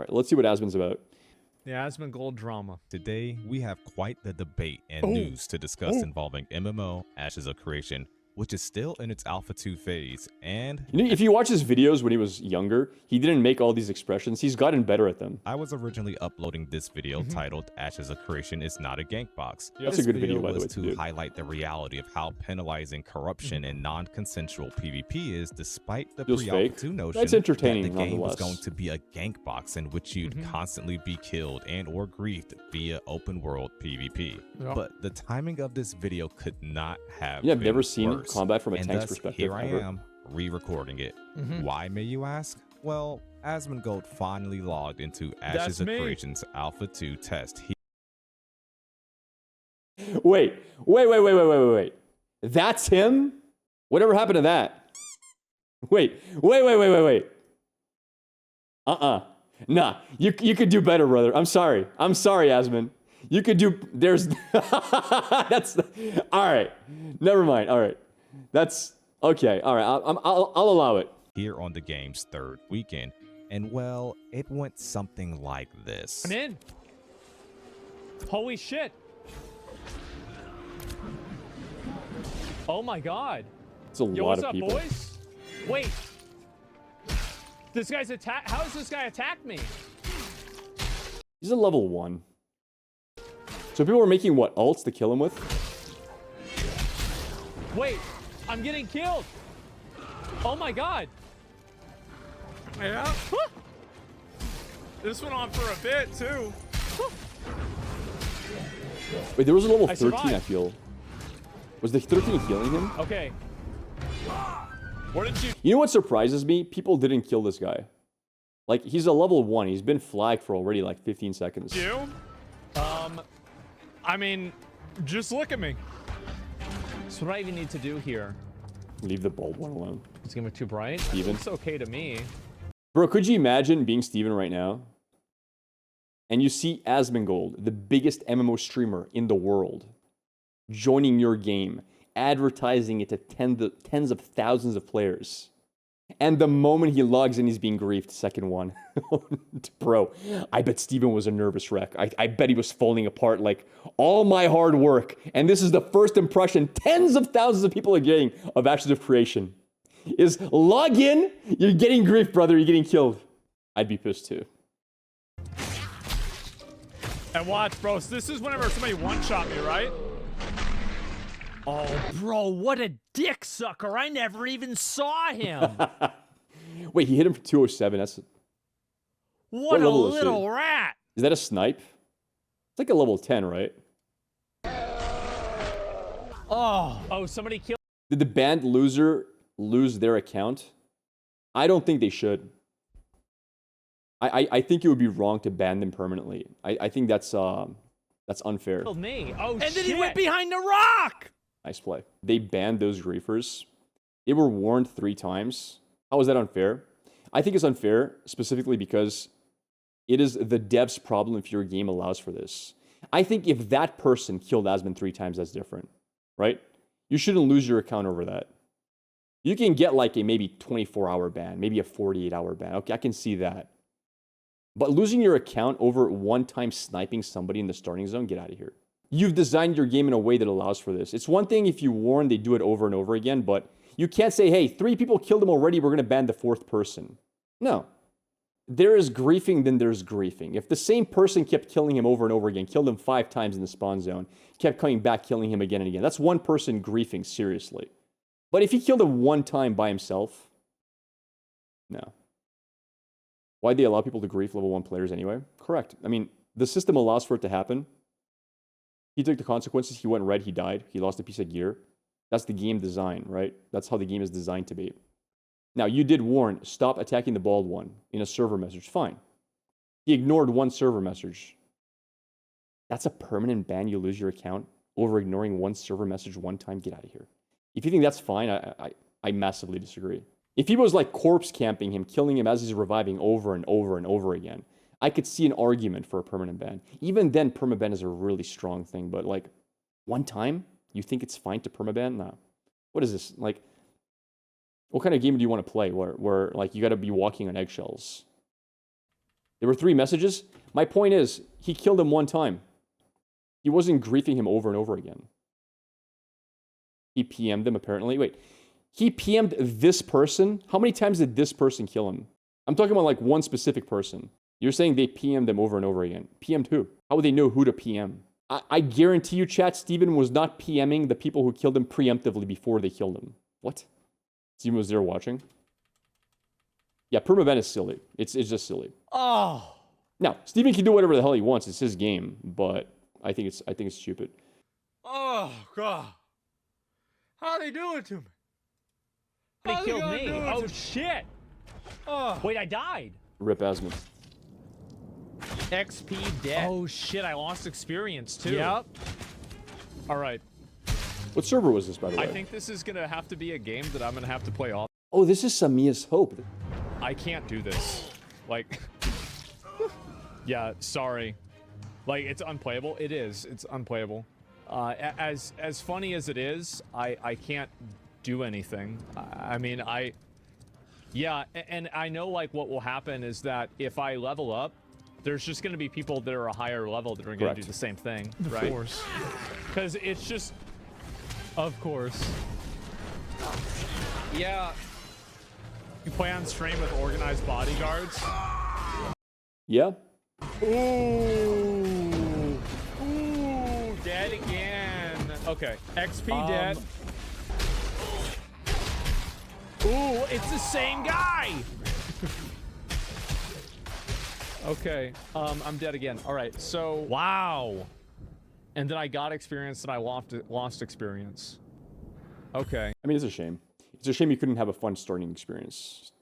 All right, let's see what Asmon's about. The Asmongold drama. Today, we have quite the debate and news to discuss involving MMO Ashes of Creation, which is still in its Alpha 2 phase, and... You know, if you watch his videos when he was younger, he didn't make all these expressions. He's gotten better at them. I was originally uploading this video titled Ashes of Creation is not a gank box. That's a good video, by the way, was to to do. highlight the reality of how penalizing corruption and non-consensual PvP is, despite the Feels pre-Alpha fake. 2 notion That's entertaining, that the game was nonetheless. going to be a gank box in which you'd constantly be killed and or griefed via open world PvP. Yeah. But the timing of this video could not have I've been never seen worse. combat from a And tank's thus, perspective here I ever. am, re-recording it. Why, may you ask? Well, Asmongold finally logged into Ashes of me. Creation's Alpha 2 test. Wait. That's him? Whatever happened to that? Wait. Nah, you could do better, brother. I'm sorry, Asmon. You could do, there's, that's, all right. Never mind, all right. That's, okay, all right, I'll allow it. Here on the game's third weekend, and well, it went something like this. I'm in. Holy shit. Oh my god. It's a Yo, lot what's of up, people. boys? Wait. This guy's how does this guy attack me? He's a level 1. So people were making what, ults to kill him with? Wait, I'm getting killed. Oh my god. Yeah. This went on for a bit too. Wait, there was a level I 13, I survived. feel. Was the 13 healing him? Okay. Where did you? You know what surprises me? People didn't kill this guy. Like, he's a level 1. He's been flagged for already like 15 seconds. You? I mean, just look at me. So what do I even need to do here? Leave the bald one alone. It's gonna be too bright. Steven? It's okay to me. Bro, could you imagine being Steven right now? And you see Asmongold, the biggest MMO streamer in the world, joining your game, advertising it to tens of thousands of players. And the moment he logs in, he's being griefed. Second one. Bro, I bet Steven was a nervous wreck. I bet he was falling apart like all my hard work. And this is the first impression tens of thousands of people are getting of Ashes of Creation. Is log in, you're getting griefed, brother. You're getting killed. I'd be pissed too. And watch, bro. So this is whenever somebody one-shot me, right? Oh, bro, what a dick sucker. I never even saw him. Wait, he hit him for 207. That's What a level is he? little rat. Is that a snipe? It's like a level 10, right? Oh, somebody killed. Did the banned loser lose their account? I don't think they should. I think it would be wrong to ban them permanently. I think that's unfair. Me. Oh, And shit. then he went behind the rock. Nice play. They banned those griefers. They were warned 3 times. How is that unfair? I think it's unfair specifically because it is the dev's problem if your game allows for this. I think if that person killed Asmon 3 times, that's different, right? You shouldn't lose your account over that. You can get like a maybe 24-hour ban, maybe a 48-hour ban. Okay, I can see that. But losing your account over one time sniping somebody in the starting zone, get out of here. You've designed your game in a way that allows for this. It's one thing if you warn they do it over and over again, but you can't say, hey, 3 people killed him already, we're going to ban the 4th person. No. There is griefing, then there's griefing. If the same person kept killing him over and over again, killed him 5 times in the spawn zone, kept coming back, killing him again and again, that's one person griefing seriously. But if he killed him 1 time by himself, no. Why'd they allow people to grief level 1 players anyway? Correct. I mean, the system allows for it to happen. He took the consequences. He went red. He died. He lost a piece of gear. That's the game design, right? That's how the game is designed to be. Now, you did warn, stop attacking the bald one in a server message. Fine. He ignored 1 server message. That's a permanent ban. You lose your account over ignoring 1 server message 1 time. Get out of here. If you think that's fine, I massively disagree. If he was like corpse camping him, killing him as he's reviving over and over and over again, I could see an argument for a permanent ban. Even then, permaban is a really strong thing, but like 1 time, you think it's fine to permaban? No. What is this? Like, what kind of game do you want to play where like you got to be walking on eggshells? There were 3 messages. My point is, he killed him 1 time. He wasn't griefing him over and over again. He PM'd them, apparently. Wait, he PM'd this person? How many times did this person kill him? I'm talking about like one specific person. You're saying they PM'd them over and over again. PM'd who? How would they know who to PM? I guarantee you, chat, Steven was not PMing the people who killed him preemptively before they killed him. What? Steven was there watching? Yeah, permaban is silly. It's just silly. Oh. Now, Steven can do whatever the hell he wants. It's his game, but I think it's stupid. Oh, God. How'd they do it to me? They killed me. Oh, shit. Oh. Wait, I died. Rip Asmon. XP dead. Oh, shit. I lost experience, too. Yep. All right. What server was this, by the way? I think this is going to have to be a game that I'm going to have to play off. Oh, this is Samia's Hope. I can't do this. Like, yeah, sorry. Like, it's unplayable. It is. It's unplayable. As funny as it is, I can't do anything. I mean, yeah, and I know, like, what will happen is that if I level up, there's just going to be people that are a higher level that are going to do the same thing, right? Of course. Because it's just... Of course. Yeah. You play on stream with organized bodyguards? Yeah? Ooh. Ooh, dead again. Okay, XP dead. Ooh, it's the same guy! Okay, I'm dead again. All right, so... Wow. And then I got experience and I lost experience. Okay. I mean, it's a shame. It's a shame you couldn't have a fun starting experience.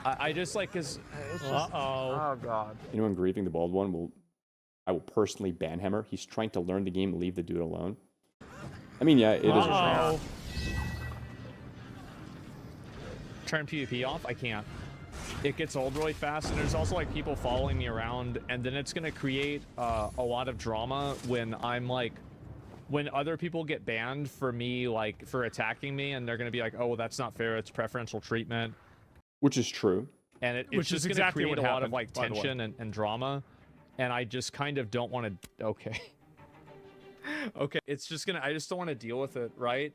I just like, cause... Oh, God. Anyone grieving the bald one I will personally ban hammer. He's trying to learn the game, leave the dude alone. I mean, yeah, it is a shame. Turn PvP off? I can't. It gets old really fast, and there's also like people following me around, and then it's gonna create a lot of drama when I'm like, when other people get banned for me, like, for attacking me, and they're gonna be like, oh, well, that's not fair, it's preferential treatment. Which is true. And it's Which just is gonna exactly create what a lot of happened, like by the way. tension and drama, and I just kind of don't want to. Okay. Okay, it's just gonna. I just don't want to deal with it, right?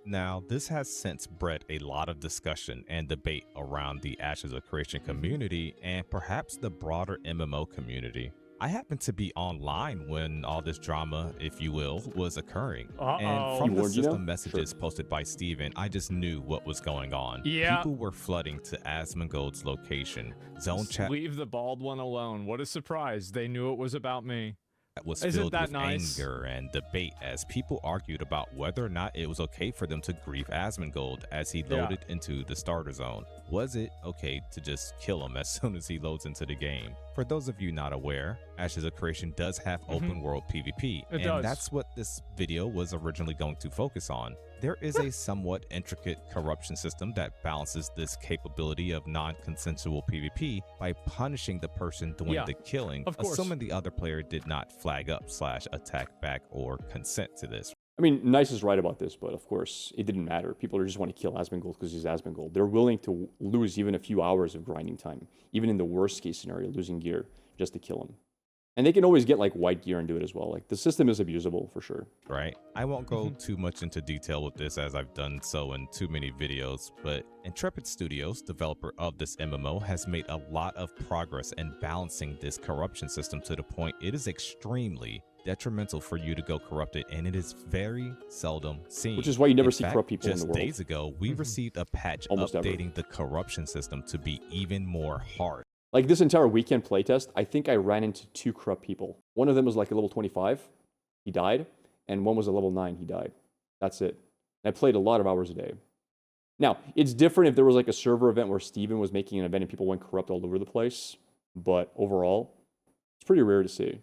Now, this has since bred a lot of discussion and debate around the Ashes of Creation community and perhaps the broader MMO community. I happened to be online when all this drama, if you will, was occurring. And from the system messages posted by Steven, I just knew what was going on. Yeah. People were flooding to Asmongold's location. Zone chat Leave the bald one alone. What a surprise. They knew it was about me. was Isn't filled that with nice? anger and debate as people argued about whether or not it was okay for them to grieve Asmongold as he loaded into the starter zone. Was it okay to just kill him as soon as he loads into the game? For those of you not aware, Ashes of Creation does have open world PvP, and that's what this video was originally going to focus on. There is a somewhat intricate corruption system that balances this capability of non-consensual PvP by punishing the person doing the killing, assuming the other player did not flag up / attack back or consent to this. I mean, Nice is right about this, but of course, it didn't matter. People just want to kill Asmongold because he's Asmongold. They're willing to lose even a few hours of grinding time, even in the worst case scenario, losing gear, just to kill him. And they can always get like white gear and do it as well. Like, the system is abusable for sure. Right. I won't go too much into detail with this as I've done so in too many videos, but Intrepid Studios, developer of this MMO, has made a lot of progress in balancing this corruption system to the point it is extremely detrimental for you to go corrupted, and it is very seldom seen. Which is why you never in see fact, corrupt people in just the world. days ago, we received a patch Almost updating the corruption system to be even more harsh. Like this entire weekend playtest, I think I ran into 2 corrupt people. One of them was like a level 25, he died, and one was a level 9, he died. That's it. And I played a lot of hours a day. Now, it's different if there was like a server event where Steven was making an event and people went corrupt all over the place, but overall, it's pretty rare to see.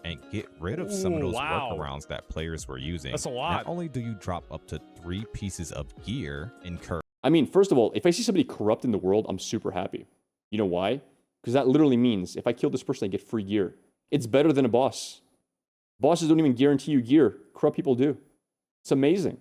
And get rid of some of those workarounds that players were using. That's a lot. Not only do you drop up to 3 pieces of gear incurred. I mean, first of all, if I see somebody corrupt in the world, I'm super happy. You know why? Because that literally means if I kill this person, I get free gear. It's better than a boss. Bosses don't even guarantee you gear. Corrupt people do. It's amazing.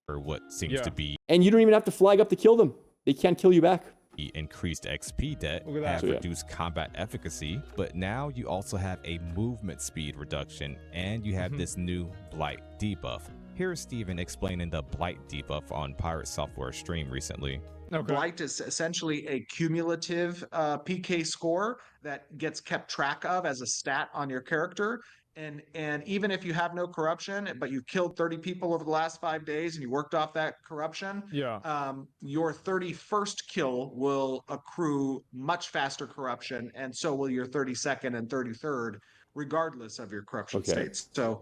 Or what seems to be. And you don't even have to flag up to kill them. They can't kill you back. increased XP debt, Look at that. have So, yeah. reduced combat efficacy, but now you also have a movement speed reduction, and you have this new blight debuff. Here's Steven explaining the blight debuff on Pirate Software stream recently. Okay. Blight is essentially a cumulative PK score that gets kept track of as a stat on your character. And even if you have no corruption, but you killed 30 people over the last 5 days and you worked off that corruption, Yeah. your 31st kill will accrue much faster corruption, and so will your 32nd and 33rd, regardless of your corruption Okay. states. So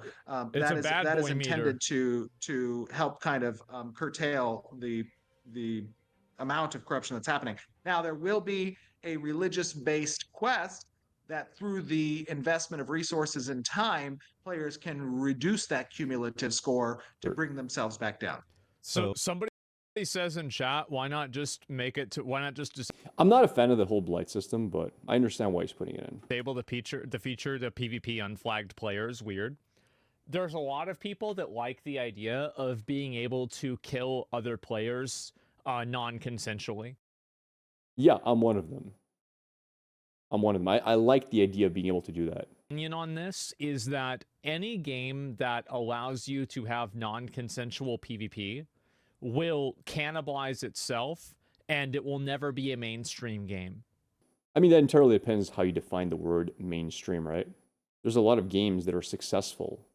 It's a that bad is boy intended to help kind of curtail the amount of corruption that's happening. Now, there will be a religious-based quest that through the investment of resources and time, players can reduce that cumulative score to bring themselves back down. So somebody says in chat, why not just make it to, why not just I'm not a fan of the whole blight system, but I understand why he's putting it in. disable the feature to PvP unflagged players? Weird. There's a lot of people that like the idea of being able to kill other players non-consensually. Yeah, I'm one of them. I like the idea of being able to do that. Opinion on this is that any game that allows you to have non-consensual PvP will cannibalize itself, and it will never be a mainstream game. I mean, that entirely depends how you define the word mainstream, right? There's a lot of games that are successful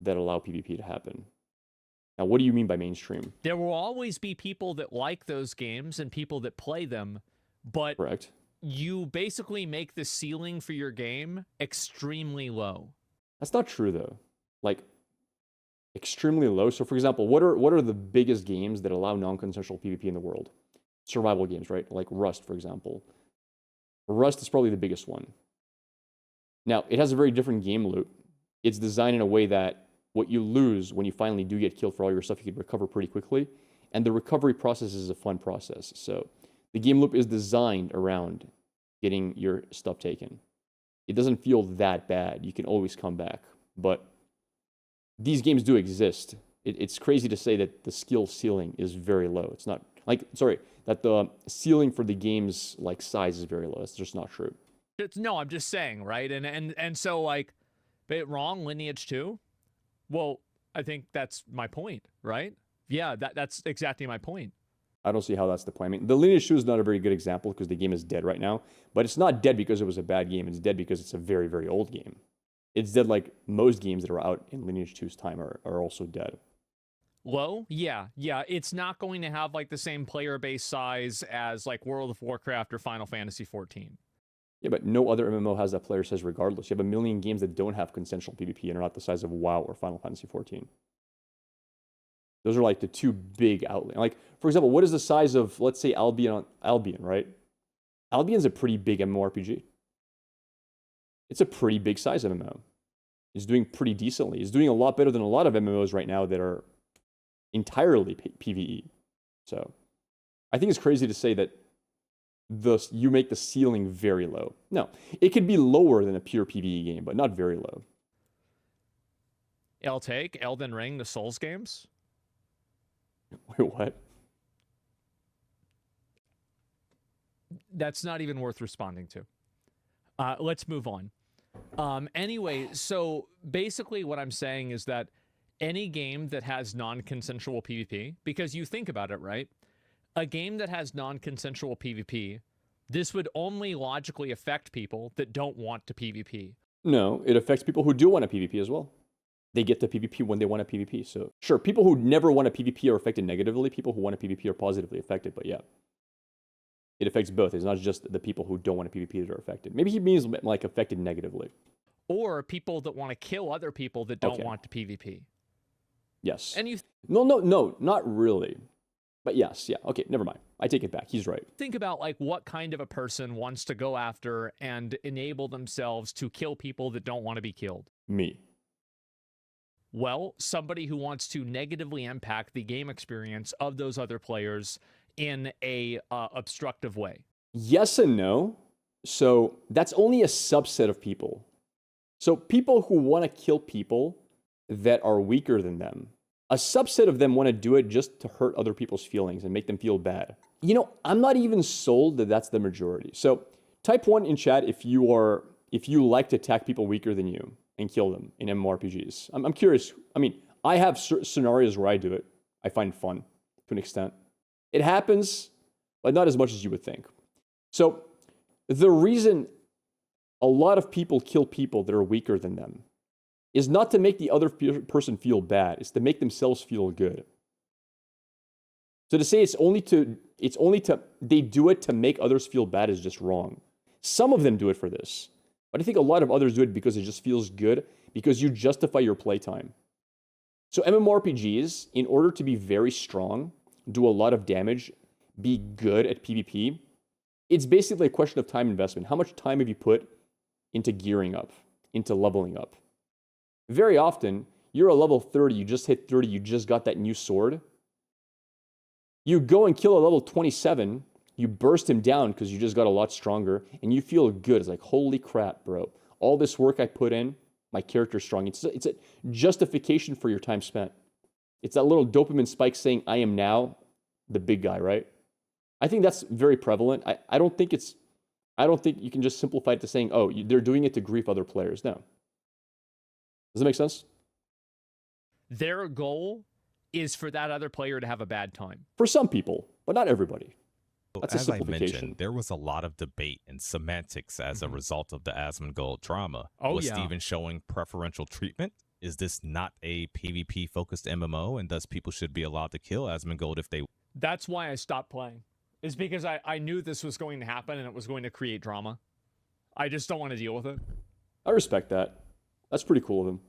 that allow PvP to happen. Now, what do you mean by mainstream? There will always be people that like those games and people that play them, but Correct. you basically make the ceiling for your game extremely low. That's not true, though. Like, extremely low. So, for example, what are the biggest games that allow non-consensual PvP in the world? Survival games, right? Like Rust, for example. Rust is probably the biggest one. Now, it has a very different game loop. It's designed in a way that what you lose when you finally do get killed for all your stuff, you can recover pretty quickly. And the recovery process is a fun process. So the game loop is designed around getting your stuff taken. It doesn't feel that bad. You can always come back. But these games do exist. It's crazy to say that the skill ceiling is very low. It's not like, sorry, that the ceiling for the game's like size is very low. That's just not true. No, I'm just saying, right? And so like, bit wrong, Lineage 2? Well, I think that's my point, right? Yeah, that's exactly my point. I don't see how that's the point. I mean, the Lineage 2 is not a very good example because the game is dead right now. But it's not dead because it was a bad game. It's dead because it's a very, very old game. It's dead like most games that are out in Lineage 2's time are also dead. Low? Yeah. It's not going to have like the same player base size as like World of Warcraft or Final Fantasy 14. Yeah, but no other MMO has that player size regardless. You have a million games that don't have consensual PvP and are not the size of WoW or Final Fantasy 14. Those are like the two big outlets. Like, for example, what is the size of, let's say, Albion, right? Albion's a pretty big MMORPG. It's a pretty big size MMO. It's doing pretty decently. It's doing a lot better than a lot of MMOs right now that are entirely PvE. So I think it's crazy to say that you make the ceiling very low. No, it could be lower than a pure PvE game, but not very low. I'll take Elden Ring, the Souls games. Wait, what? That's not even worth responding to. Let's move on. Anyway, so basically what I'm saying is that any game that has non-consensual PvP, because you think about it, right? A game that has non-consensual PvP, this would only logically affect people that don't want to PvP. No, it affects people who do want a PvP as well. They get to PvP when they want a PvP. So sure, people who never want a PvP are affected negatively. People who want a PvP are positively affected, but yeah. It affects both. It's not just the people who don't want a PvP that are affected. Maybe he means like affected negatively. Or people that want to kill other people that don't want to PvP. Yes. And you No, not really. But yes, yeah. Okay, never mind. I take it back. He's right. think about like what kind of a person wants to go after and enable themselves to kill people that don't want to be killed. Me. Well, somebody who wants to negatively impact the game experience of those other players in a obstructive way. Yes and no. So that's only a subset of people. So people who want to kill people that are weaker than them, a subset of them want to do it just to hurt other people's feelings and make them feel bad. You know, I'm not even sold that that's the majority. So type 1 in chat if you like to attack people weaker than you and kill them in MMORPGs. I'm curious. I mean, I have scenarios where I do it. I find it fun to an extent. It happens, but not as much as you would think. So the reason a lot of people kill people that are weaker than them is not to make the other person feel bad. It's to make themselves feel good. So to say they do it to make others feel bad is just wrong. Some of them do it for this, but I think a lot of others do it because it just feels good, because you justify your playtime. So MMORPGs, in order to be very strong, do a lot of damage, be good at PvP, it's basically a question of time investment. How much time have you put into gearing up, into leveling up? Very often, you're a level 30, you just hit 30, you just got that new sword. You go and kill a level 27, you burst him down because you just got a lot stronger, and you feel good. It's like, holy crap, bro. All this work I put in, my character's strong. It's a justification for your time spent. It's that little dopamine spike saying, I am now the big guy, right? I think that's very prevalent. I don't think you can just simplify it to saying, oh, they're doing it to grief other players. No. Does that make sense? Their goal is for that other player to have a bad time. For some people, but not everybody. That's a As I simplification. mentioned, there was a lot of debate and semantics as a result of the Asmongold drama. Oh, was yeah. Steven showing preferential treatment? Is this not a PvP-focused MMO, and thus people should be allowed to kill Asmongold if they... That's why I stopped playing. Is because I knew this was going to happen and it was going to create drama. I just don't want to deal with it. I respect that. That's pretty cool of him.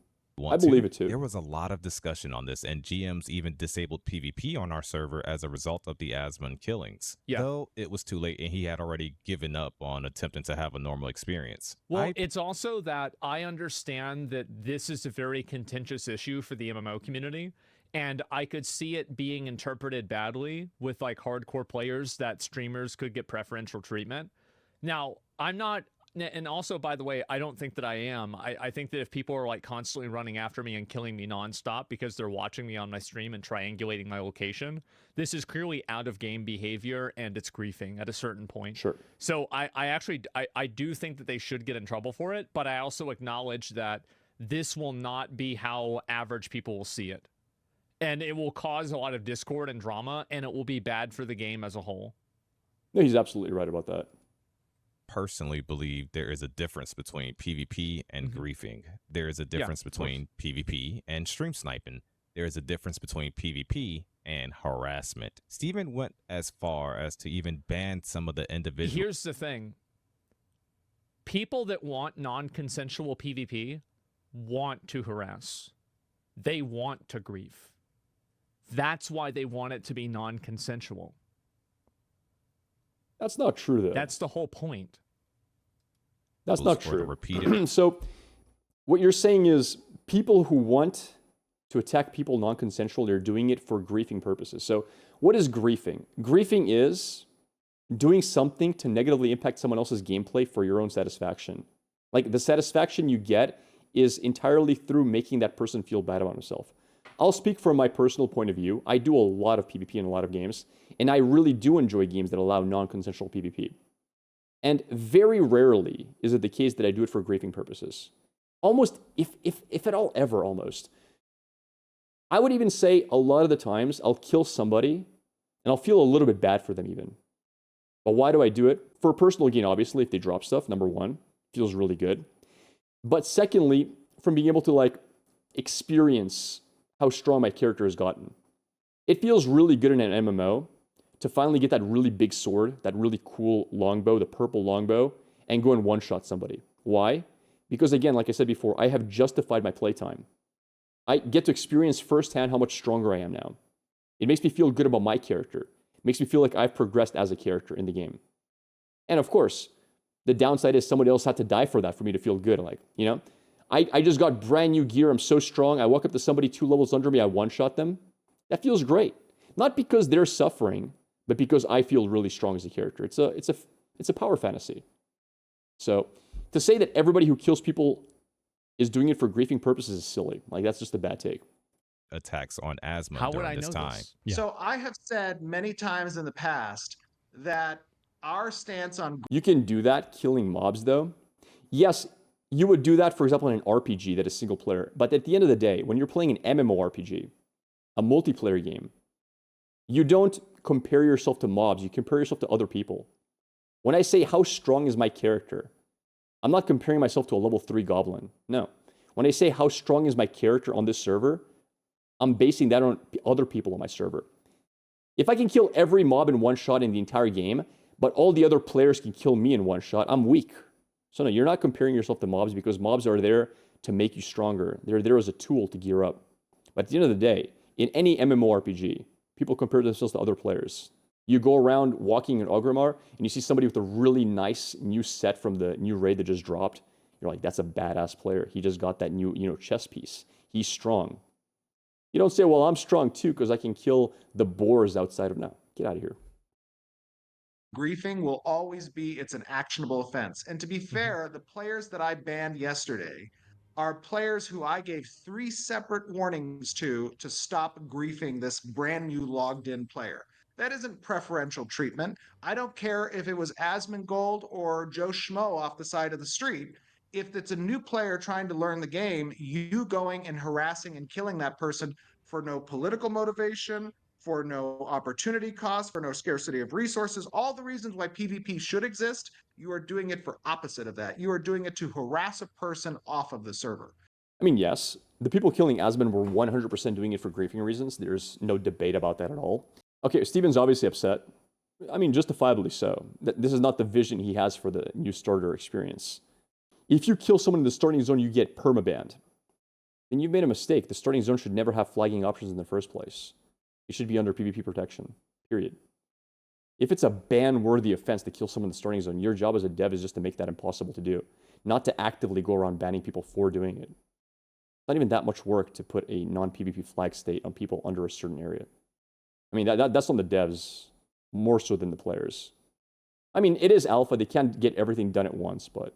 want I believe it too. There was a lot of discussion on this, and GMs even disabled PvP on our server as a result of the Asmon killings. Yeah. Though it was too late and he had already given up on attempting to have a normal experience. Well, it's also that I understand that this is a very contentious issue for the MMO community, and I could see it being interpreted badly with like hardcore players that streamers could get preferential treatment. Now, I'm not, and also, by the way, I don't think that I am. I think that if people are like constantly running after me and killing me nonstop because they're watching me on my stream and triangulating my location, this is clearly out of game behavior and it's griefing at a certain point. Sure. So I do think that they should get in trouble for it, but I also acknowledge that this will not be how average people will see it. And it will cause a lot of discord and drama, and it will be bad for the game as a whole. No, he's absolutely right about that. Personally believe there is a difference between PvP and griefing. There is a difference between PvP and stream sniping. There is a difference between PvP and harassment. Steven went as far as to even ban some of the individual. Here's the thing. People that want non-consensual PvP want to harass. They want to grief. That's why they want it to be non-consensual. That's not true, though. That's the whole point. That's not true. Repeat it. So what you're saying is people who want to attack people non-consensual, they're doing it for griefing purposes. So what is griefing? Griefing is doing something to negatively impact someone else's gameplay for your own satisfaction. Like the satisfaction you get is entirely through making that person feel bad about himself. I'll speak from my personal point of view. I do a lot of PvP in a lot of games, and I really do enjoy games that allow non-consensual PvP. And very rarely is it the case that I do it for griefing purposes. Almost, if at all ever, almost. I would even say a lot of the times I'll kill somebody, and I'll feel a little bit bad for them even. But why do I do it? For personal gain, obviously, if they drop stuff, number one, feels really good. But secondly, from being able to like experience how strong my character has gotten. It feels really good in an MMO to finally get that really big sword, that really cool longbow, the purple longbow, and go and one-shot somebody. Why? Because again, like I said before, I have justified my playtime. I get to experience firsthand how much stronger I am now. It makes me feel good about my character. It makes me feel like I've progressed as a character in the game. And of course, the downside is somebody else had to die for that for me to feel good. Like, you know, I just got brand new gear. I'm so strong. I walk up to somebody 2 levels under me. I one-shot them. That feels great. Not because they're suffering, but because I feel really strong as a character. It's a power fantasy. So to say that everybody who kills people is doing it for griefing purposes is silly. Like that's just a bad take. attacks on Asmon How would during I this know time. this? Yeah. So I have said many times in the past that our stance on You can do that killing mobs though. Yes, you would do that, for example, in an RPG that is single player. But at the end of the day, when you're playing an MMORPG, a multiplayer game, you don't compare yourself to mobs, you compare yourself to other people. When I say how strong is my character, I'm not comparing myself to a level 3 goblin. No. When I say how strong is my character on this server, I'm basing that on other people on my server. If I can kill every mob in one shot in the entire game, but all the other players can kill me in one shot, I'm weak. So no, you're not comparing yourself to mobs because mobs are there to make you stronger. They're there as a tool to gear up. But at the end of the day, in any MMORPG, people compare themselves to other players. You go around walking in Ogrimmar and you see somebody with a really nice new set from the new raid that just dropped. You're like, that's a badass player. He just got that new, chess piece. He's strong. You don't say, well, I'm strong too because I can kill the boars outside of now. Get out of here. griefing will always be it's an actionable offense. And to be fair, the players that I banned yesterday are players who I gave 3 separate warnings to stop griefing this brand new logged in player. That isn't preferential treatment. I don't care if it was Asmongold or Joe Schmo off the side of the street. If it's a new player trying to learn the game, you going and harassing and killing that person for no political motivation, for no opportunity cost, for no scarcity of resources, all the reasons why PvP should exist, you are doing it for opposite of that. You are doing it to harass a person off of the server. I mean, yes, the people killing Asmon were 100% doing it for griefing reasons. There's no debate about that at all. Okay, Steven's obviously upset. I mean, justifiably so. This is not the vision he has for the new starter experience. If you kill someone in the starting zone, you get permabanned. Then you've made a mistake. The starting zone should never have flagging options in the first place. It should be under PvP protection, period. If it's a ban-worthy offense to kill someone in the starting zone, your job as a dev is just to make that impossible to do, not to actively go around banning people for doing it. It's not even that much work to put a non-PvP flag state on people under a certain area. I mean, that's on the devs more so than the players. I mean, it is alpha. They can't get everything done at once, but...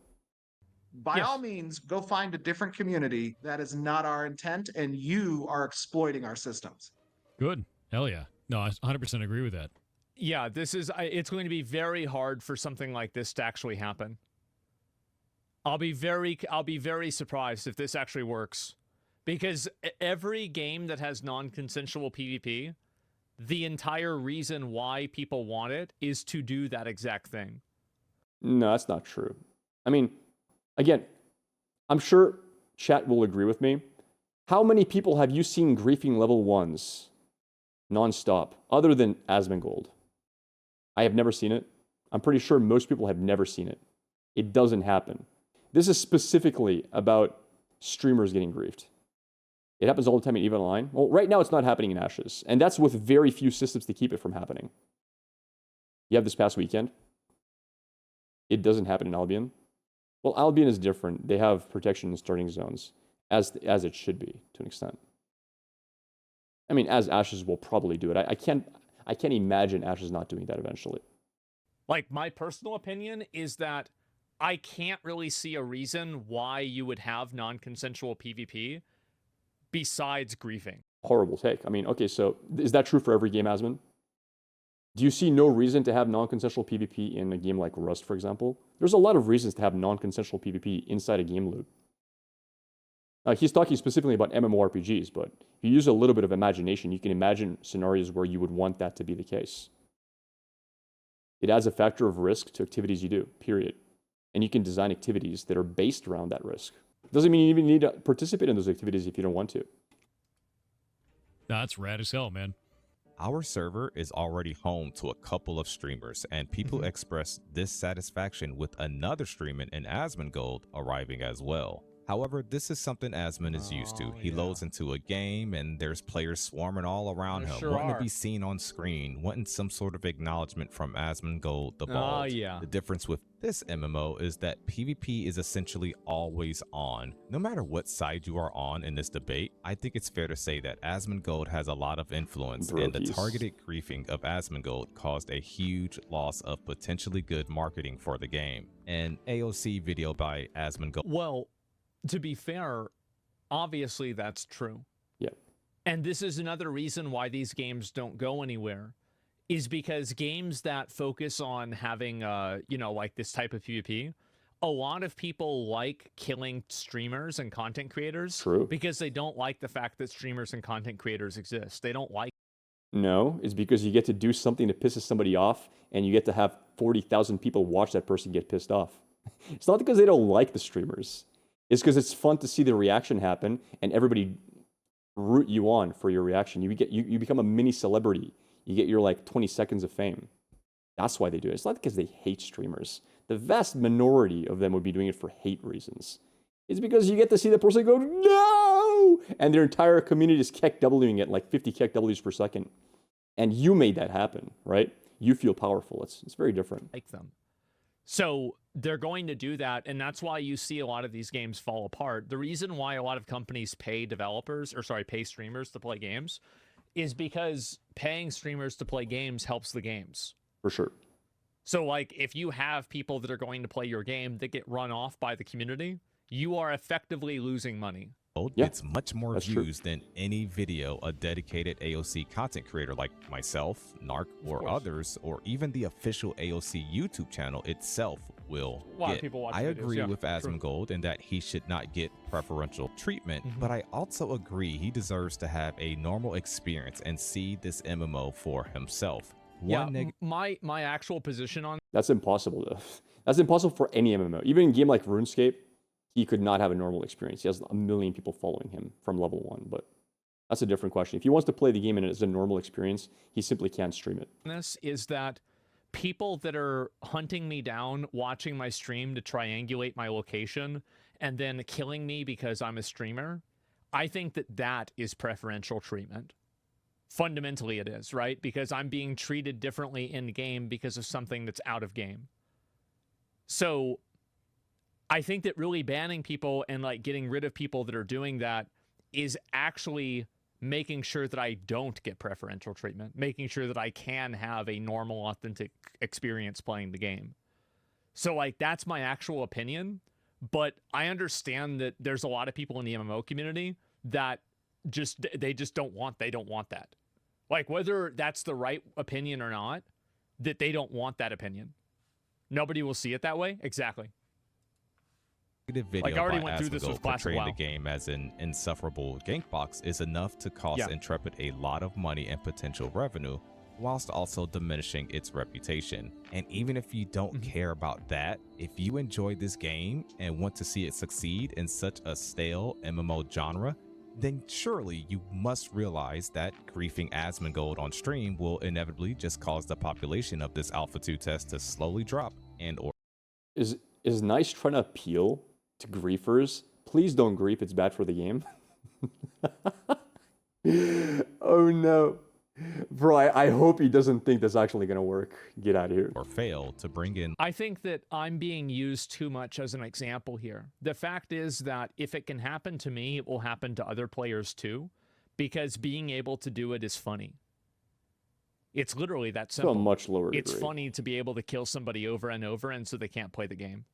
By all means, go find a different community. That is not our intent, and you are exploiting our systems. Good. Hell yeah. No, I 100% agree with that. Yeah, it's going to be very hard for something like this to actually happen. I'll be very surprised if this actually works. Because every game that has non-consensual PvP, the entire reason why people want it is to do that exact thing. No, that's not true. I mean, again, I'm sure chat will agree with me. How many people have you seen griefing level 1s non-stop, other than Asmongold? I have never seen it. I'm pretty sure most people have never seen it. It doesn't happen. This is specifically about streamers getting griefed. It happens all the time in EVE Online. Well, right now it's not happening in Ashes, and that's with very few systems to keep it from happening. You have this past weekend. It doesn't happen in Albion. Well, Albion is different. They have protection in starting zones, as it should be, to an extent. I mean, as Ashes will probably do it. I can't imagine Ashes not doing that eventually. Like, my personal opinion is that I can't really see a reason why you would have non-consensual PvP besides griefing. Horrible take. I mean, okay, so is that true for every game, Asmon? Do you see no reason to have non-consensual PvP in a game like Rust, for example? There's a lot of reasons to have non-consensual PvP inside a game loop. He's talking specifically about MMORPGs, but if you use a little bit of imagination, you can imagine scenarios where you would want that to be the case. It adds a factor of risk to activities you do, period. And you can design activities that are based around that risk. Doesn't mean you even need to participate in those activities if you don't want to. That's rad as hell, man. Our server is already home to a couple of streamers, and people express dissatisfaction with another streamer in Asmongold arriving as well. However, this is something Asmon is used to. He loads into a game and there's players swarming all around him, wanting to be seen on screen, wanting some sort of acknowledgement from Asmongold the Bald. The difference with this MMO is that PvP is essentially always on. No matter what side you are on in this debate, I think it's fair to say that Asmongold has a lot of influence, and the targeted griefing of Asmongold caused a huge loss of potentially good marketing for the game. An AOC video by Asmongold. Well, to be fair, obviously that's true. Yeah. And this is another reason why these games don't go anywhere, is because games that focus on having, you know, like this type of PvP, a lot of people like killing streamers and content creators True. because they don't like the fact that streamers and content creators exist. They don't like. No, it's because you get to do something that pisses somebody off, and you get to have 40,000 people watch that person get pissed off. It's not because they don't like the streamers. It's because it's fun to see the reaction happen, and everybody root you on for your reaction. You become a mini celebrity. You get your like 20 seconds of fame. That's why they do it. It's not because they hate streamers. The vast minority of them would be doing it for hate reasons. It's because you get to see the person go, no! And their entire community is KEKWing it like 50 KEKWs per second. And you made that happen, right? You feel powerful. It's very different. Like them. So they're going to do that, and that's why you see a lot of these games fall apart. The reason why a lot of companies pay pay streamers to play games is because paying streamers to play games helps the games. For sure. So, like, if you have people that are going to play your game that get run off by the community, you are effectively losing money. Gets much more That's views than any video a dedicated AOC content creator like myself, Narc, or others, or even the official AOC YouTube channel itself will A lot of get. people watch I videos, agree yeah, with true. Asmongold in that he should not get preferential treatment, but I also agree he deserves to have a normal experience and see this MMO for himself. My actual position on That's impossible, though. That's impossible for any MMO. Even in a game like RuneScape, he could not have a normal experience. He has a million people following him from level 1, but that's a different question. If he wants to play the game and it's a normal experience, he simply can't stream it. this is that people that are hunting me down, watching my stream to triangulate my location, and then killing me because I'm a streamer, I think that that is preferential treatment. Fundamentally it is, right? Because I'm being treated differently in game because of something that's out of game. So I think that really banning people and like getting rid of people that are doing that is actually making sure that I don't get preferential treatment, making sure that I can have a normal, authentic experience playing the game. So like, that's my actual opinion, but I understand that there's a lot of people in the MMO community that they don't want that. Like, whether that's the right opinion or not, that they don't want that opinion. Nobody will see it that way. Exactly. Video Like, I already by went through this Asmongold with Classic portraying WoW. the game as an insufferable gank box is enough to cost Intrepid a lot of money and potential revenue, whilst also diminishing its reputation. And even if you don't care about that, if you enjoy this game and want to see it succeed in such a stale MMO genre, then surely you must realize that griefing Asmongold on stream will inevitably just cause the population of this Alpha 2 test to slowly drop and or Is Nice trying to appeal to griefers? Please don't grief, it's bad for the game. Oh no. Bro, I hope he doesn't think that's actually going to work. Get out of here. fail to bring in I think that I'm being used too much as an example here. The fact is that if it can happen to me, it will happen to other players too, because being able to do it is funny. It's literally that To a simple. much lower degree. It's funny to be able to kill somebody over and over, and so they can't play the game.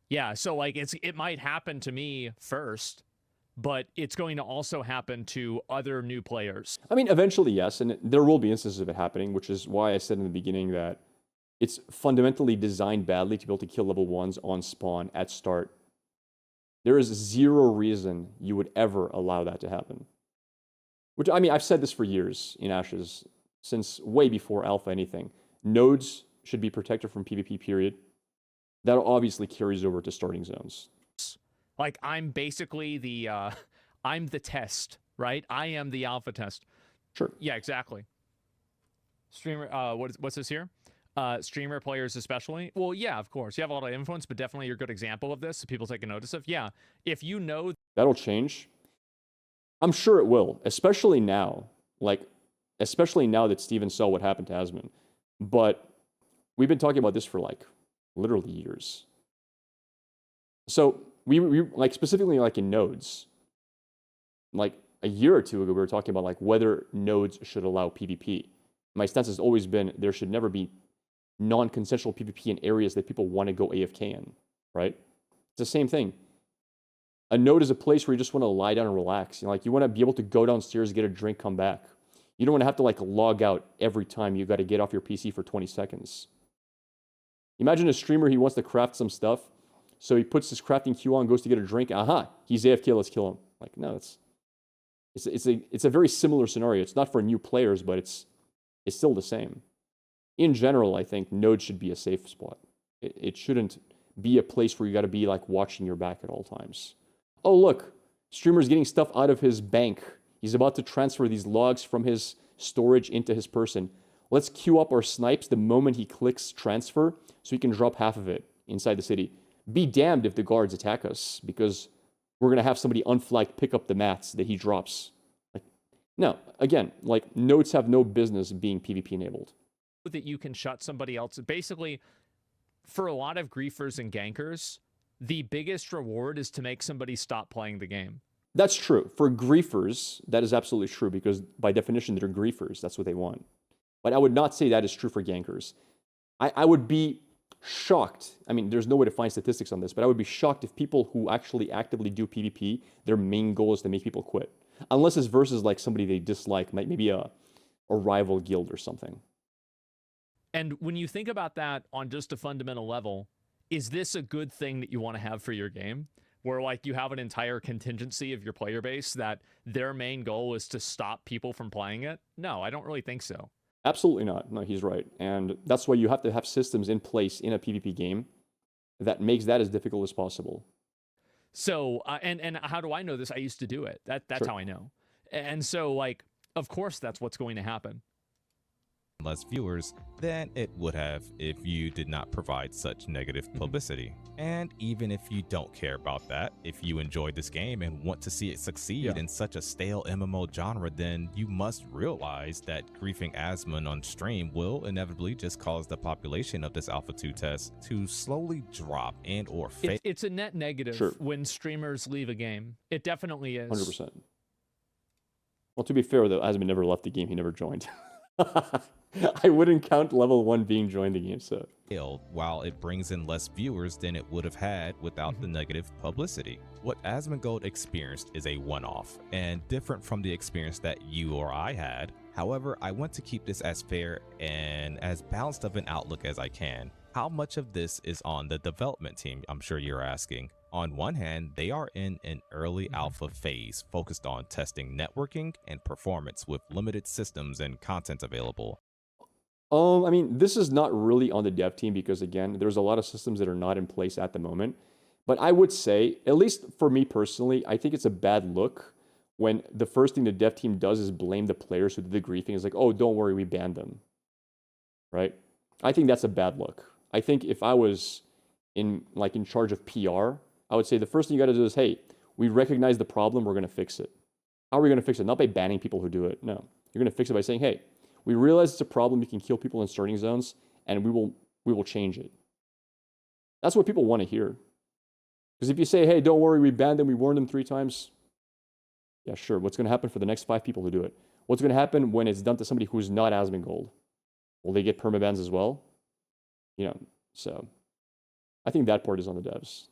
Yeah, so like it might happen to me first, but it's going to also happen to other new players. I mean, eventually, yes, and there will be instances of it happening, which is why I said in the beginning that it's fundamentally designed badly to be able to kill level 1s on spawn at start. There is zero reason you would ever allow that to happen. Which, I mean, I've said this for years in Ashes, since way before Alpha anything. Nodes should be protected from PvP, period. That obviously carries over to starting zones. Like, I'm basically the I'm the test, right? I am the alpha test. Sure. Yeah, exactly. Streamer, what's this here? Streamer players especially. Well, yeah, of course. You have a lot of influence, but definitely you're a good example of this. So people take a notice of. Yeah, if you know. That'll change. I'm sure it will, especially now. Like, especially now that Steven saw what happened to Asmon. But we've been talking about this for like literally years. So we like specifically like in nodes, like a year or two ago, we were talking about like whether nodes should allow PvP. My stance has always been there should never be non-consensual PvP in areas that people want to go AFK in, right? It's the same thing. A node is a place where you just want to lie down and relax. You know, like you want to be able to go downstairs, get a drink, come back. You don't want to have to like log out every time you got to get off your PC for 20 seconds. Imagine a streamer, he wants to craft some stuff, so he puts his crafting queue on, goes to get a drink. Aha, he's AFK, let's kill him. Like, no, it's a very similar scenario. It's not for new players, but it's still the same. In general, I think nodes should be a safe spot. It shouldn't be a place where you got to be like watching your back at all times. Oh, look, streamer's getting stuff out of his bank. He's about to transfer these logs from his storage into his person. Let's queue up our snipes the moment he clicks transfer so he can drop half of it inside the city. Be damned if the guards attack us because we're going to have somebody unflagged pick up the mats that he drops. Like, no, again, like nodes have no business being PvP enabled. That you can shut somebody else. Basically, for a lot of griefers and gankers, the biggest reward is to make somebody stop playing the game. That's true. For griefers, that is absolutely true because by definition, they're griefers. That's what they want. But I would not say that is true for gankers. I would be shocked. I mean, there's no way to find statistics on this, but I would be shocked if people who actually actively do PvP, their main goal is to make people quit. Unless it's versus like somebody they dislike, maybe a rival guild or something. And when you think about that on just a fundamental level, is this a good thing that you want to have for your game? Where like you have an entire contingency of your player base that their main goal is to stop people from playing it? No, I don't really think so. Absolutely not. No, he's right. And that's why you have to have systems in place in a PvP game that makes that as difficult as possible. So, and how do I know this? I used to do it. That's Sure. how I know. And so, like, of course, that's what's going to happen. Less viewers than it would have if you did not provide such negative publicity. And even if you don't care about that, if you enjoyed this game and want to see it succeed in such a stale MMO genre, then you must realize that griefing Asmon on stream will inevitably just cause the population of this Alpha 2 test to slowly drop and or fade. It's a net negative Sure. when streamers leave a game. It definitely is. 100%. Well, to be fair, though, Asmon never left the game. He never joined. I wouldn't count level 1 being joined the game, so. While it brings in less viewers than it would have had without the negative publicity. What Asmongold experienced is a one-off and different from the experience that you or I had. However, I want to keep this as fair and as balanced of an outlook as I can. How much of this is on the development team, I'm sure you're asking. On one hand, they are in an early alpha phase focused on testing networking and performance with limited systems and content available. I mean, this is not really on the dev team because, again, there's a lot of systems that are not in place at the moment. But I would say, at least for me personally, I think it's a bad look when the first thing the dev team does is blame the players who did the griefing. It's like, oh, don't worry, we banned them. Right? I think that's a bad look. I think if I was in charge of PR, I would say the first thing you got to do is, hey, we recognize the problem, we're going to fix it. How are we going to fix it? Not by banning people who do it. No. You're going to fix it by saying, hey, we realize it's a problem, you can kill people in starting zones, and we will change it. That's what people want to hear. Because if you say, hey, don't worry, we banned them, we warned them 3 times, yeah, sure. What's going to happen for the next 5 people who do it? What's going to happen when it's done to somebody who's not Asmongold? Will they get permabans as well? You know, so I think that part is on the devs.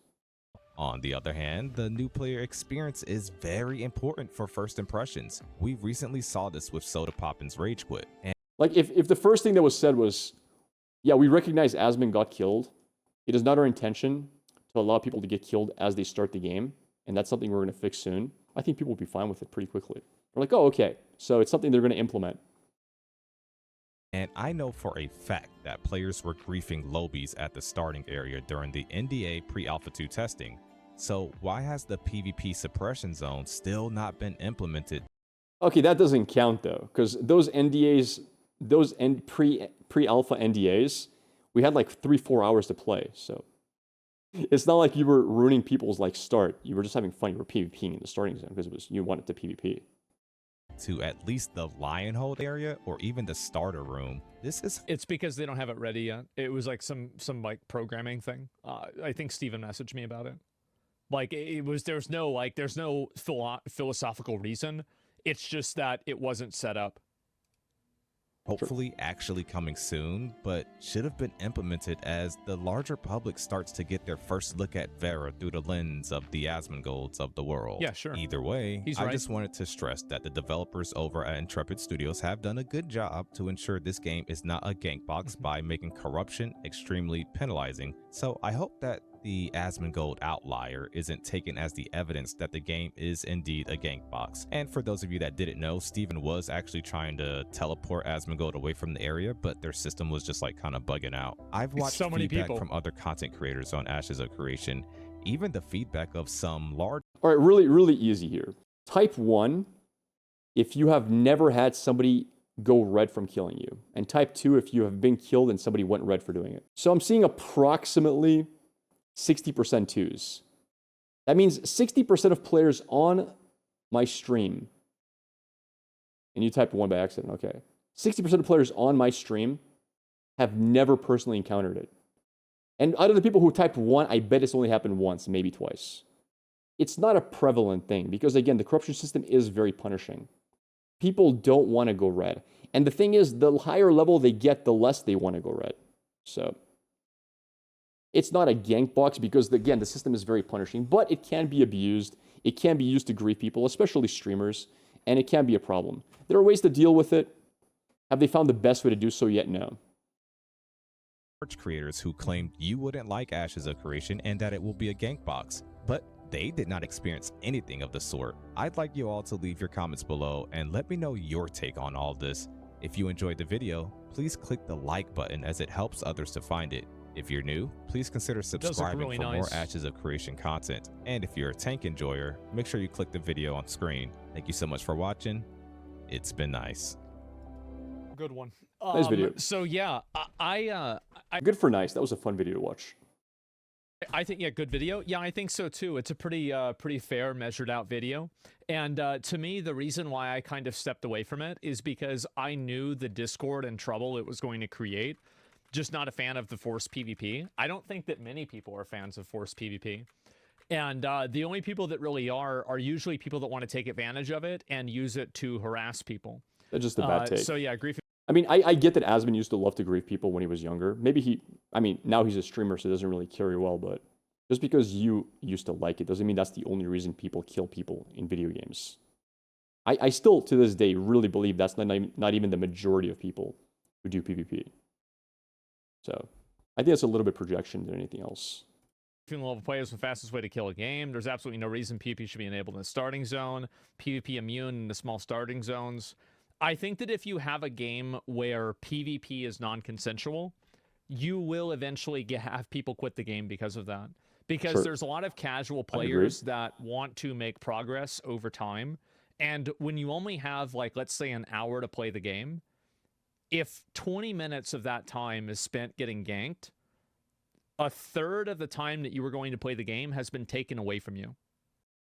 On the other hand, the new player experience is very important for first impressions. We recently saw this with Soda Poppin's Rage Quit. And like if the first thing that was said was, yeah, we recognize Asmon got killed. It is not our intention to allow people to get killed as they start the game. And that's something we're going to fix soon. I think people will be fine with it pretty quickly. They're like, oh, okay. So it's something they're going to implement. And I know for a fact that players were griefing lobies at the starting area during the NDA pre-Alpha 2 testing. So why has the PvP suppression zone still not been implemented? Okay, that doesn't count though, because those NDAs, those pre-alpha NDAs, we had like 3-4 hours to play. So it's not like you were ruining people's like start. You were just having fun. You were PvPing in the starting zone because it was you wanted to PvP. To at least the Lionhold area or even the starter room. It's because they don't have it ready yet. It was like some like programming thing. I think Steven messaged me about it. Like there's no philosophical reason. It's just that it wasn't set up. hopefully actually coming soon, but should have been implemented as the larger public starts to get their first look at Vera through the lens of the Asmongolds of the world. Yeah, sure. Either way, He's I right. just wanted to stress that the developers over at Intrepid Studios have done a good job to ensure this game is not a gank box by making corruption extremely penalizing. So I hope that the Asmongold outlier isn't taken as the evidence that the game is indeed a gank box. And for those of you that didn't know, Steven was actually trying to teleport Asmongold away from the area, but their system was just like kind of bugging out. I've watched so many feedback people from other content creators on Ashes of Creation, even the feedback of some large All right, really easy here. Type 1, if you have never had somebody go red from killing you. And type 2, if you have been killed and somebody went red for doing it. So I'm seeing approximately 60% twos. That means 60% of players on my stream, and you typed 1 by accident, okay. 60% of players on my stream have never personally encountered it. And out of the people who typed 1, I bet it's only happened once, maybe twice. It's not a prevalent thing because, again, the corruption system is very punishing. People don't want to go red. And the thing is, the higher level they get, the less they want to go red. So it's not a gank box because, again, the system is very punishing, but it can be abused. It can be used to grief people, especially streamers, and it can be a problem. There are ways to deal with it. Have they found the best way to do so yet? No. creators who claimed you wouldn't like Ashes of Creation and that it will be a gank box, but they did not experience anything of the sort. I'd like you all to leave your comments below and let me know your take on all this. If you enjoyed the video, please click the like button as it helps others to find it. If you're new, please consider subscribing really for nice. more Ashes of Creation content. And if you're a tank enjoyer, make sure you click the video on screen. Thank you so much for watching. It's been nice. Good one. Nice video. So yeah, I Good for nice. That was a fun video to watch. think, yeah, good video. Yeah, I think so too. It's a pretty fair, measured out video. And to me, the reason why I kind of stepped away from it is because I knew the discord and trouble it was going to create. Just not a fan of the forced PvP. I don't think that many people are fans of forced PvP. And the only people that really are usually people that want to take advantage of it and use it to harass people. That's just a bad take. So yeah, grief. I mean, I get that Asmon used to love to grief people when he was younger. Maybe now he's a streamer, so it doesn't really carry well, but just because you used to like it doesn't mean that's the only reason people kill people in video games. I still, to this day, really believe that's not even the majority of people who do PvP. So I think that's a little bit projection than anything else. Level play is the fastest way to kill a game. There's absolutely no reason PvP should be enabled in the starting zone. PvP immune in the small starting zones. I think that if you have a game where PvP is non-consensual, you will eventually have people quit the game because of that. Because there's a lot of casual players that want to make progress over time. And when you only have, like, let's say an hour to play the game, if 20 minutes of that time is spent getting ganked, a third of the time that you were going to play the game has been taken away from you.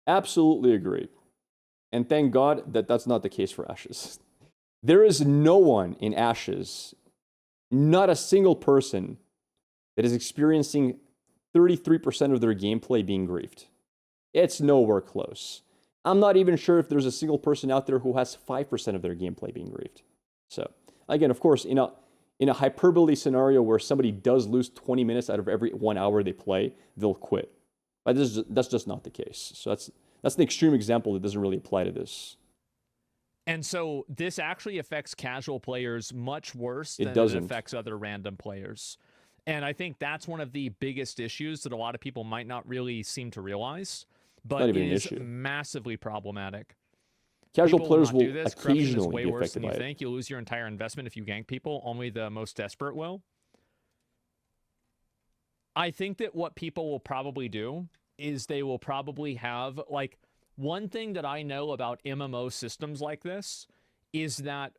Absolutely agree. And thank God that that's not the case for Ashes. There is no one in Ashes, not a single person, that is experiencing 33% of their gameplay being griefed. It's nowhere close. I'm not even sure if there's a single person out there who has 5% of their gameplay being griefed. So, again, of course, in a hyperbole scenario where somebody does lose 20 minutes out of every 1 hour they play, they'll quit. But that's just not the case. So that's an extreme example that doesn't really apply to this. And so this actually affects casual players much worse than it affects other random players. And I think that's one of the biggest issues that a lot of people might not really seem to realize, but it is massively problematic. Casual People players will do will this. Corruption is occasionally way be worse affected than by you it. think. You'll lose your entire investment if you gank people. Only the most desperate will. I think that what people will probably do is they will probably have, like, one thing that I know about MMO systems like this is that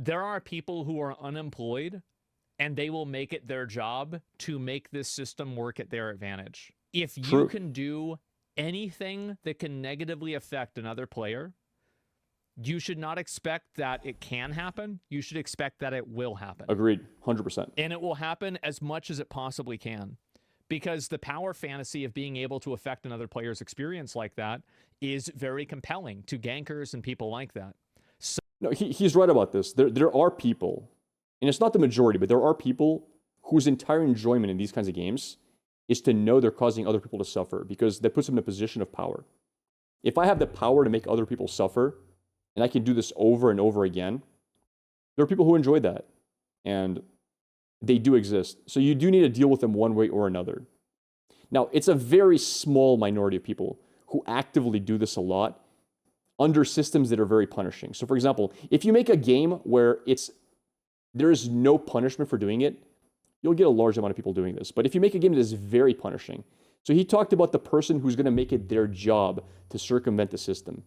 there are people who are unemployed and they will make it their job to make this system work at their advantage. If you can do anything that can negatively affect another player, you should not expect that it can happen. You should expect that it will happen. Agreed, 100%. And it will happen as much as it possibly can. Because the power fantasy of being able to affect another player's experience like that is very compelling to gankers and people like that. So No, he's right about this. There are people, and it's not the majority, but there are people whose entire enjoyment in these kinds of games is to know they're causing other people to suffer because that puts them in a position of power. If I have the power to make other people suffer, and I can do this over and over again, there are people who enjoy that, and they do exist. So you do need to deal with them one way or another. Now, it's a very small minority of people who actively do this a lot under systems that are very punishing. So for example, if you make a game where there is no punishment for doing it, you'll get a large amount of people doing this. But if you make a game that is very punishing, so he talked about the person who's going to make it their job to circumvent the system.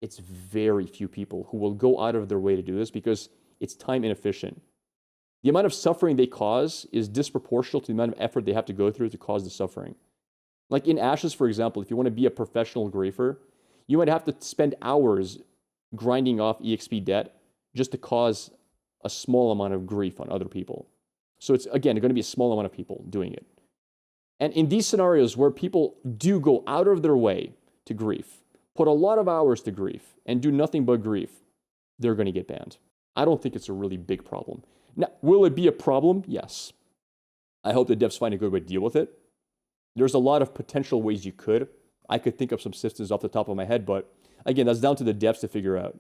It's very few people who will go out of their way to do this because it's time inefficient. The amount of suffering they cause is disproportional to the amount of effort they have to go through to cause the suffering. Like in Ashes, for example, if you want to be a professional griefer, you might have to spend hours grinding off EXP debt just to cause a small amount of grief on other people. So it's, again, going to be a small amount of people doing it. And in these scenarios where people do go out of their way to grief, put a lot of hours to grief, and do nothing but grief, they're going to get banned. I don't think it's a really big problem. Now, will it be a problem? Yes. I hope the devs find a good way to deal with it. There's a lot of potential ways you could. I could think of some systems off the top of my head, but again, that's down to the devs to figure out.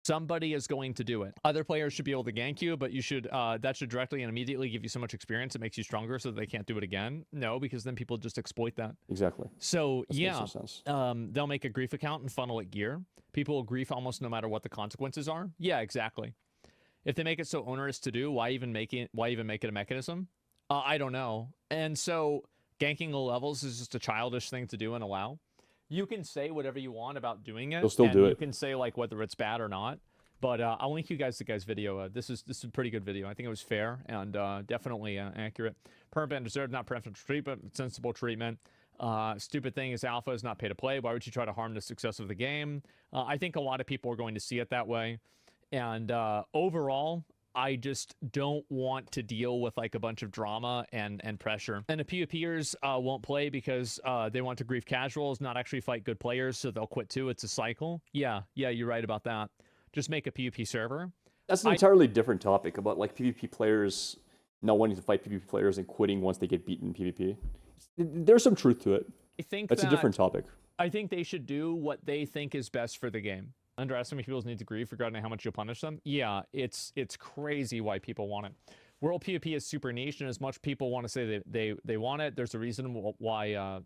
Somebody is going to do it. Other players should be able to gank you, but you should that should directly and immediately give you so much experience it makes you stronger so that they can't do it again. No, because then people just exploit that. Exactly. So That yeah, makes no sense. they'll make a grief account and funnel it gear. People will grief almost no matter what the consequences are. Yeah, exactly. If they make it so onerous to do, why even make it a mechanism? I don't know. And so ganking low levels is just a childish thing to do and allow. You can say whatever you want about doing it. They'll still do it. You can say like whether it's bad or not. But I'll link you guys the guy's video. This is a pretty good video. I think it was fair and definitely accurate. Permaban deserved not preferential treatment, but sensible treatment. Stupid thing is alpha is not pay to play. Why would you try to harm the success of the game? I think a lot of people are going to see it that way. And overall, I just don't want to deal with like a bunch of drama and pressure. And the PvPers won't play because they want to grief casuals, not actually fight good players, so they'll quit too. It's a cycle. Yeah, you're right about that. Just make a PvP server. That's an entirely different topic about like PvP players not wanting to fight PvP players and quitting once they get beaten in PvP. There's some truth to it. I think that's a different topic. I think they should do what they think is best for the game. Underestimate people's need to grief regarding how much you'll punish them. Yeah, it's crazy why people want it. World PvP is super niche, and as much people want to say they want it, there's a reason why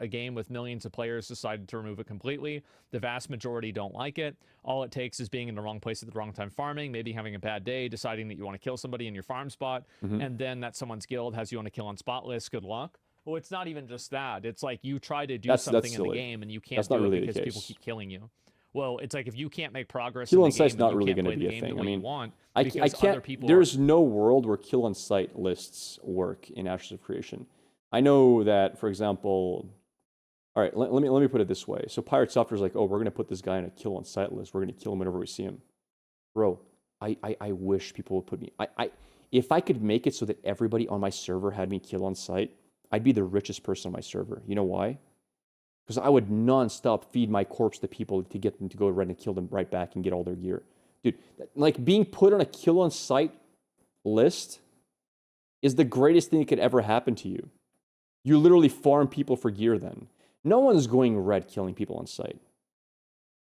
a game with millions of players decided to remove it completely. The vast majority don't like it. All it takes is being in the wrong place at the wrong time farming, maybe having a bad day, deciding that you want to kill somebody in your farm spot, and then that someone's guild has you on a kill on spot list. Good luck. Well, it's not even just that. It's like you try to do something in the game and you can't do it because people keep killing you. Well, it's like if you can't make progress kill in on the game, site's not really going to be a thing. I mean, I can't. There's no world where kill on site lists work in Ashes of Creation. I know that, for example. All right, let me put it this way. So Pirate Software is like, oh, we're gonna put this guy on a kill on site list. We're gonna kill him whenever we see him. Bro, I wish people would put me. If I could make it so that everybody on my server had me kill on site, I'd be the richest person on my server. You know why? Because I would nonstop feed my corpse to people to get them to go right and kill them right back and get all their gear. Dude, like being put on a kill on site list is the greatest thing that could ever happen to you. You literally farm people for gear then. No one's going red killing people on site.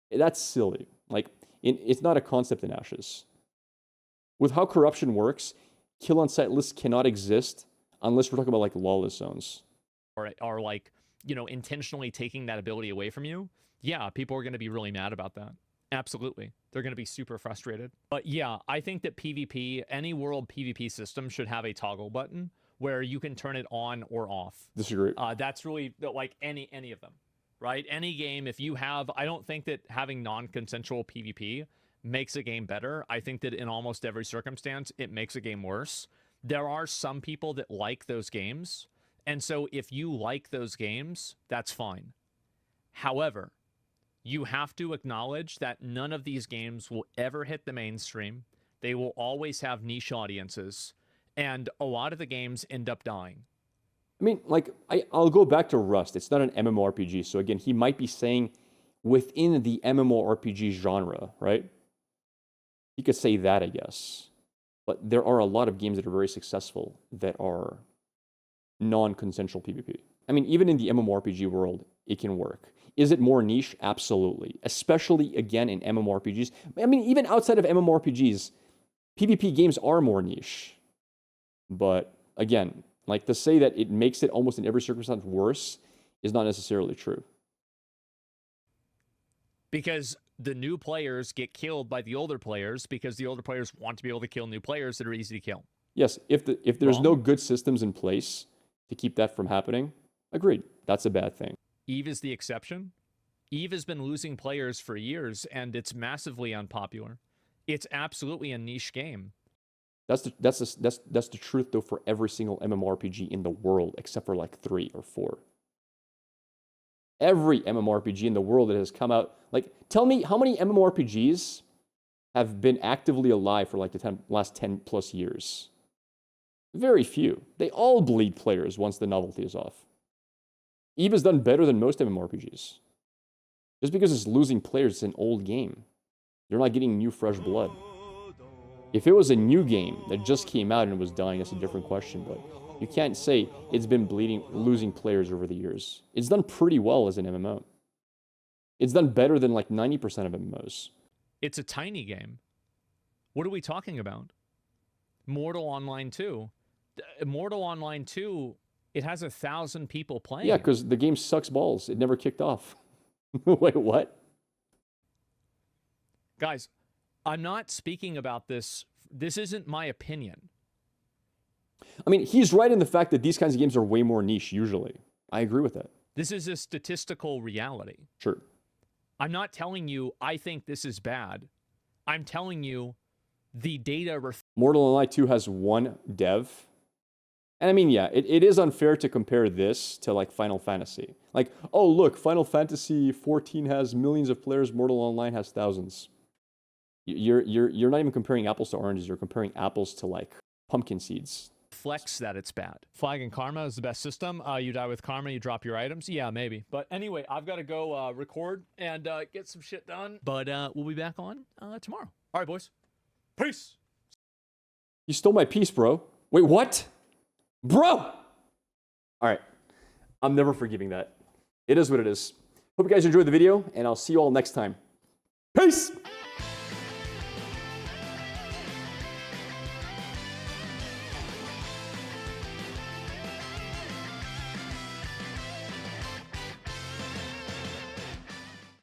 That's silly. Like, it's not a concept in Ashes. With how corruption works, kill on site lists cannot exist unless we're talking about like lawless zones. Or like, you know, intentionally taking that ability away from you. Yeah, people are going to be really mad about that. Absolutely. They're going to be super frustrated. But yeah, I think that PvP, any world PvP system should have a toggle button where you can turn it on or off. Disagree. That's really like any of them, right? Any game, if you have, I don't think that having non-consensual PvP makes a game better. I think that in almost every circumstance, it makes a game worse. There are some people that like those games. And so if you like those games, that's fine. However, you have to acknowledge that none of these games will ever hit the mainstream. They will always have niche audiences. And a lot of the games end up dying. I mean, like, I'll go back to Rust. It's not an MMORPG. So again, he might be saying within the MMORPG genre, right? You could say that, I guess. But there are a lot of games that are very successful that are non-consensual PvP. I mean, even in the MMORPG world, it can work. Is it more niche? Absolutely. Especially, again, in MMORPGs. I mean, even outside of MMORPGs, PvP games are more niche. But, again, like, to say that it makes it almost in every circumstance worse is not necessarily true. Because the new players get killed by the older players because the older players want to be able to kill new players that are easy to kill. Yes, if there's Wrong? no good systems in place to keep that from happening, agreed. That's a bad thing. EVE is the exception. EVE has been losing players for years, and it's massively unpopular. It's absolutely a niche game. That's the truth, though, for every single MMORPG in the world, except for like 3 or 4. Every MMORPG in the world that has come out, like, tell me how many MMORPGs have been actively alive for like the last 10 plus years? Very few. They all bleed players once the novelty is off. EVE has done better than most MMORPGs. Just because it's losing players, it's an old game. You're not getting new, fresh blood. If it was a new game that just came out and was dying, that's a different question, but you can't say it's been losing players over the years. It's done pretty well as an MMO. It's done better than like 90% of MMOs. It's a tiny game. What are we talking about? Mortal Online 2. Mortal Online 2, it has 1,000 people playing. Yeah, because the game sucks balls. It never kicked off. Wait, what? Guys, I'm not speaking about this. This isn't my opinion. I mean, he's right in the fact that these kinds of games are way more niche usually. I agree with that. This is a statistical reality. Sure. I'm not telling you I think this is bad. I'm telling you the data. Mortal Online 2 has 1 dev. And I mean, yeah, it is unfair to compare this to like Final Fantasy. Like, oh, look, Final Fantasy 14 has millions of players, Mortal Online has thousands. You're not even comparing apples to oranges. You're comparing apples to like pumpkin seeds. Reflects that it's bad. Flag and Karma is the best system. You die with Karma, you drop your items. Yeah, maybe. But anyway, I've got to go record and get some shit done. But we'll be back on tomorrow. All right, boys. Peace. You stole my piece, bro. Wait, what? Bro! All right. I'm never forgiving that. It is what it is. Hope you guys enjoyed the video, and I'll see you all next time. Peace!